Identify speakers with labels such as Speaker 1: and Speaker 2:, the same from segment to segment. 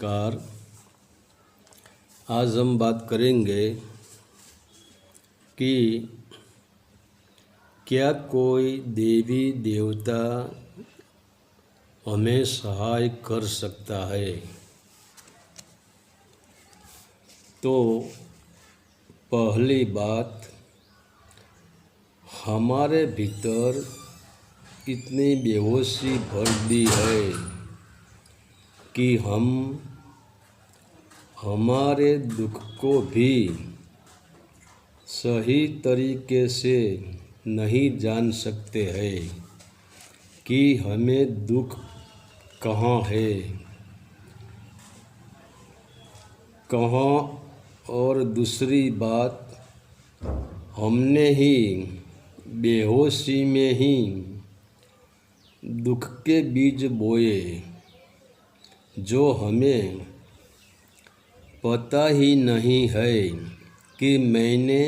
Speaker 1: नमस्कार। आज हम बात करेंगे कि क्या कोई देवी देवता हमें सहाय कर सकता है। तो पहली बात, हमारे भीतर इतनी बेहोशी भर दी है कि हम हमारे दुख को भी सही तरीके से नहीं जान सकते हैं कि हमें दुख कहाँ है, कहाँ। और दूसरी बात, हमने ही बेहोशी में ही दुख के बीज बोए जो हमें पता ही नहीं है कि मैंने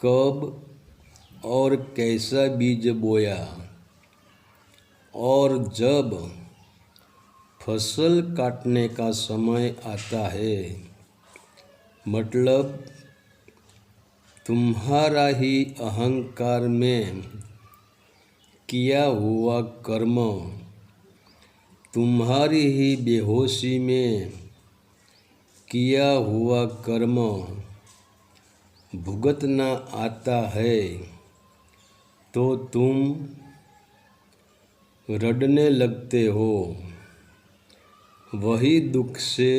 Speaker 1: कब और कैसा बीज बोया। और जब फसल काटने का समय आता है, मतलब तुम्हारा ही अहंकार में किया हुआ कर्म, तुम्हारी ही बेहोशी में किया हुआ कर्म भुगतना आता है, तो तुम रड़ने लगते हो। वही दुख से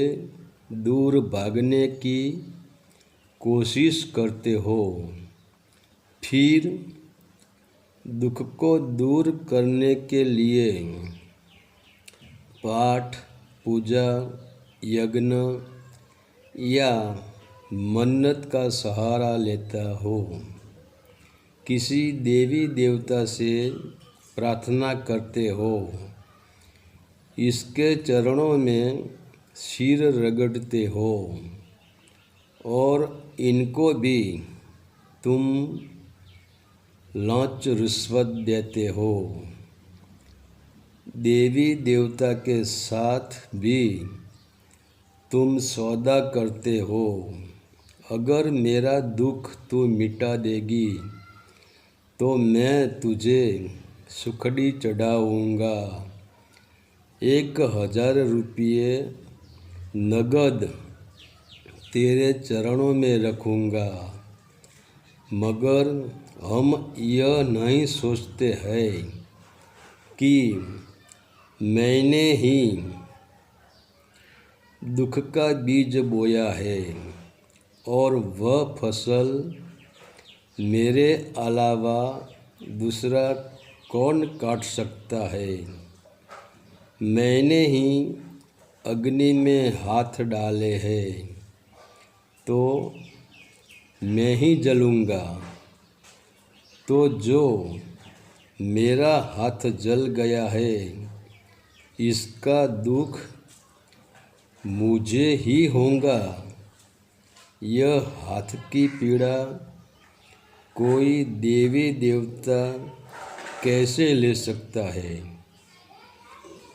Speaker 1: दूर भागने की कोशिश करते हो। फिर दुख को दूर करने के लिए पाठ, पूजा, यज्ञ या मन्नत का सहारा लेता हो। किसी देवी देवता से प्रार्थना करते हो, इसके चरणों में सिर रगड़ते हो और इनको भी तुम लांच रिश्वत देते हो। देवी देवता के साथ भी तुम सौदा करते हो। अगर मेरा दुख तू मिटा देगी तो मैं तुझे सुखड़ी चढ़ाऊँगा। 1000 रुपये नगद तेरे चरणों में रखूँगा। मगर हम यह नहीं सोचते हैं कि मैंने ही दुख का बीज बोया है और वह फसल मेरे अलावा दूसरा कौन काट सकता है। मैंने ही अग्नि में हाथ डाले हैं तो मैं ही जलूँगा। तो जो मेरा हाथ जल गया है, इसका दुख मुझे ही होगा। यह हाथ की पीड़ा कोई देवी देवता कैसे ले सकता है।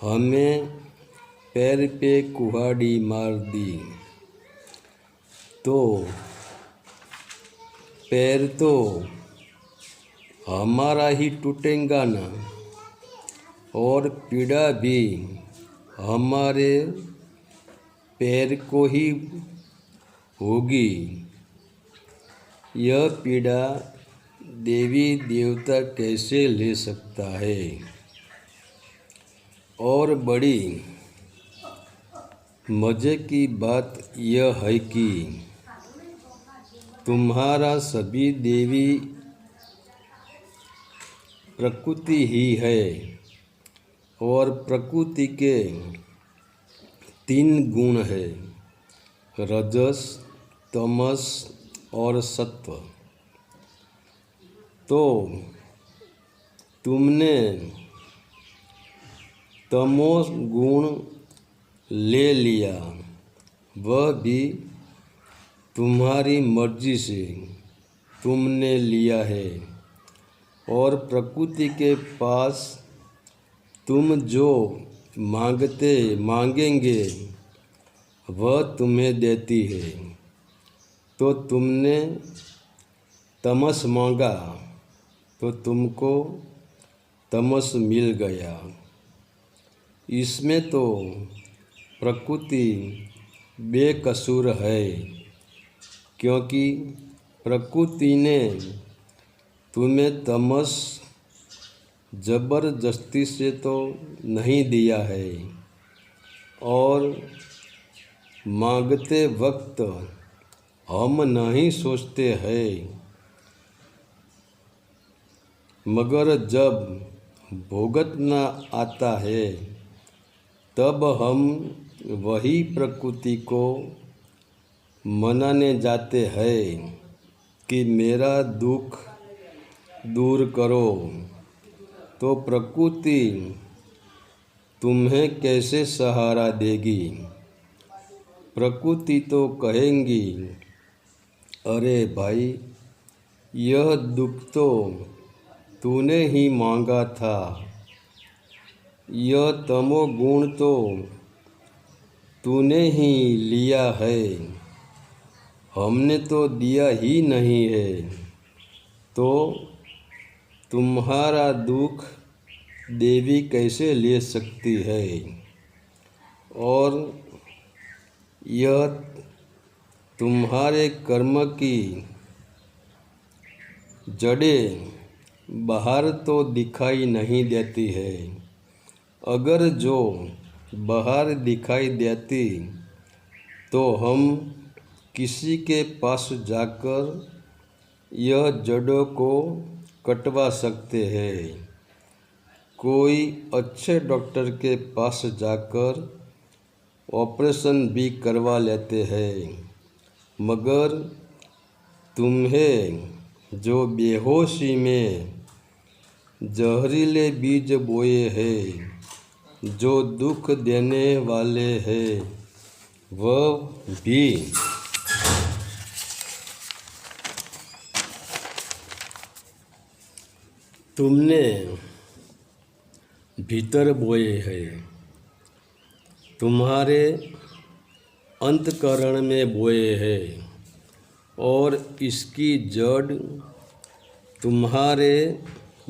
Speaker 1: हमें पैर पे कुल्हाड़ी मार दी तो पैर तो हमारा ही टूटेगा ना, और पीड़ा भी हमारे पैर को ही होगी। यह पीड़ा देवी देवता कैसे ले सकता है। और बड़ी मज़े की बात यह है कि तुम्हारा सभी देवी प्रकृति ही है, और प्रकृति के 3 गुण है, रजस, तमस और सत्व। तो तुमने तमोस गुण ले लिया, वह भी तुम्हारी मर्जी से तुमने लिया है। और प्रकृति के पास तुम जो मांगेंगे वह तुम्हें देती है। तो तुमने तमस मांगा तो तुमको तमस मिल गया। इसमें तो प्रकृति बेकसूर है, क्योंकि प्रकृति ने तुम्हें तमस जबरदस्ती से तो नहीं दिया है। और मांगते वक्त हम नहीं सोचते हैं, मगर जब भुगतना आता है तब हम वही प्रकृति को मनाने जाते हैं कि मेरा दुख दूर करो। तो प्रकृति तुम्हें कैसे सहारा देगी? प्रकृति तो कहेंगी, अरे भाई, यह दुख तो तूने ही मांगा था, यह तमोगुण तो तूने ही लिया है, हमने तो दिया ही नहीं है। तो तुम्हारा दुख देवी कैसे ले सकती है? और यह तुम्हारे कर्म की जड़ें बाहर तो दिखाई नहीं देती है। अगर जो बाहर दिखाई देती तो हम किसी के पास जाकर यह जड़ों को कटवा सकते हैं। कोई अच्छे डॉक्टर के पास जाकर ऑपरेशन भी करवा लेते हैं, मगर तुम्हें जो बेहोशी में जहरीले बीज बोए हैं, जो दुख देने वाले हैं, वह भी तुमने भीतर बोए हैं, तुम्हारे अंतःकरण में बोए हैं, और इसकी जड़ तुम्हारे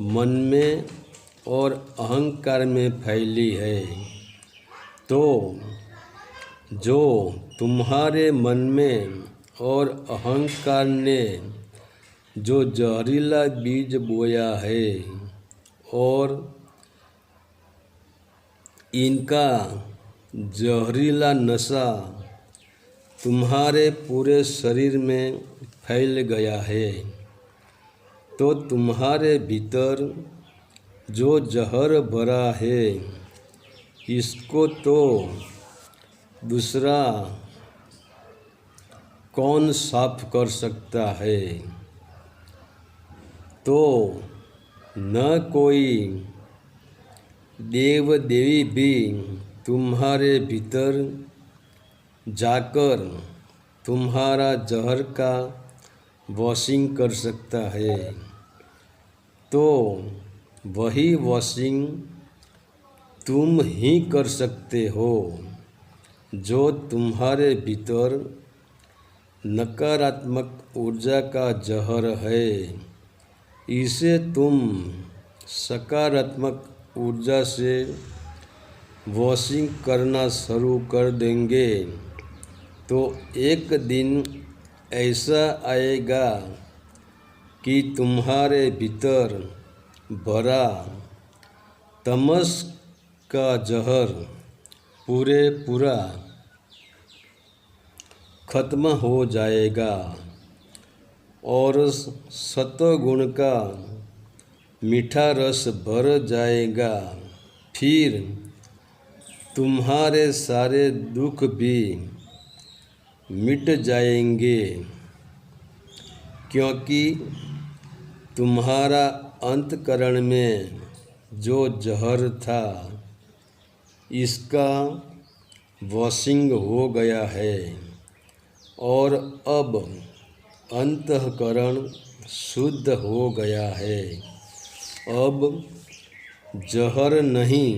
Speaker 1: मन में और अहंकार में फैली है। तो जो तुम्हारे मन में और अहंकार ने जो जहरीला बीज बोया है, और इनका जहरीला नशा तुम्हारे पूरे शरीर में फैल गया है, तो तुम्हारे भीतर जो जहर भरा है, इसको तो दूसरा कौन साफ कर सकता है? तो न कोई देव देवी भी तुम्हारे भीतर जाकर तुम्हारा जहर का वॉशिंग कर सकता है। तो वही वॉशिंग तुम ही कर सकते हो, जो तुम्हारे भीतर नकारात्मक ऊर्जा का जहर है। इसे तुम सकारात्मक ऊर्जा से वॉशिंग करना शुरू कर देंगे तो एक दिन ऐसा आएगा कि तुम्हारे भीतर भरा तमस का जहर पूरा खत्म हो जाएगा और सत्वगुण का मीठा रस भर जाएगा। फिर तुम्हारे सारे दुख भी मिट जाएंगे, क्योंकि तुम्हारा अंतःकरण में जो जहर था, इसका वॉशिंग हो गया है और अब अंतःकरण शुद्ध हो गया है। अब जहर नहीं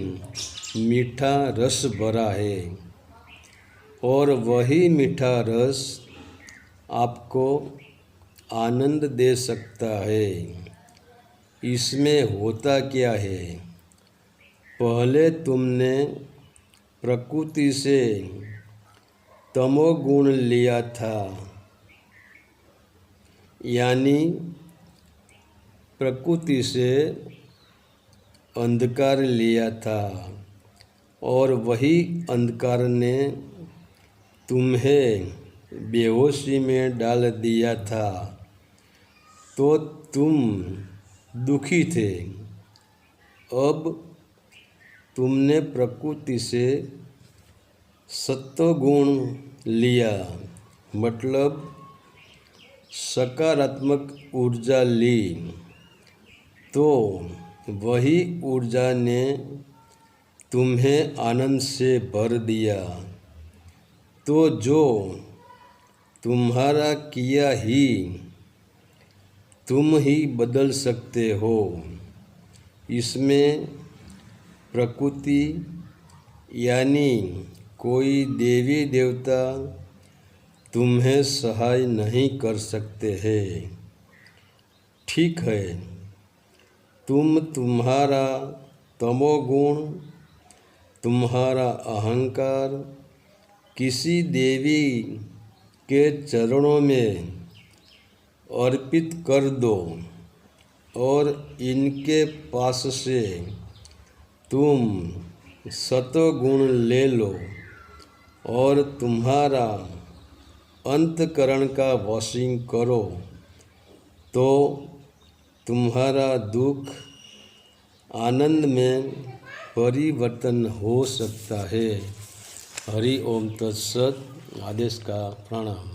Speaker 1: मीठा रस भरा है और वही मीठा रस आपको आनंद दे सकता है। इसमें होता क्या है? पहले तुमने प्रकृति से तमोगुण लिया था, यानी प्रकृति से अंधकार लिया था और वही अंधकार ने तुम्हें बेहोशी में डाल दिया था, तो तुम दुखी थे। अब तुमने प्रकृति से सत्वगुण लिया, मतलब सकारात्मक ऊर्जा ली, तो वही ऊर्जा ने तुम्हें आनंद से भर दिया। तो जो तुम्हारा किया ही तुम ही बदल सकते हो। इसमें प्रकृति यानी कोई देवी देवता तुम्हें सहाय नहीं कर सकते हैं। ठीक है, तुम्हारा तमोगुण, तुम्हारा अहंकार किसी देवी के चरणों में अर्पित कर दो और इनके पास से तुम सत्वगुण ले लो और तुम्हारा अंतकरण का वॉशिंग करो, तो तुम्हारा दुख आनंद में परिवर्तन हो सकता है। हरि ओम तत्सत। आदेश का प्रणाम।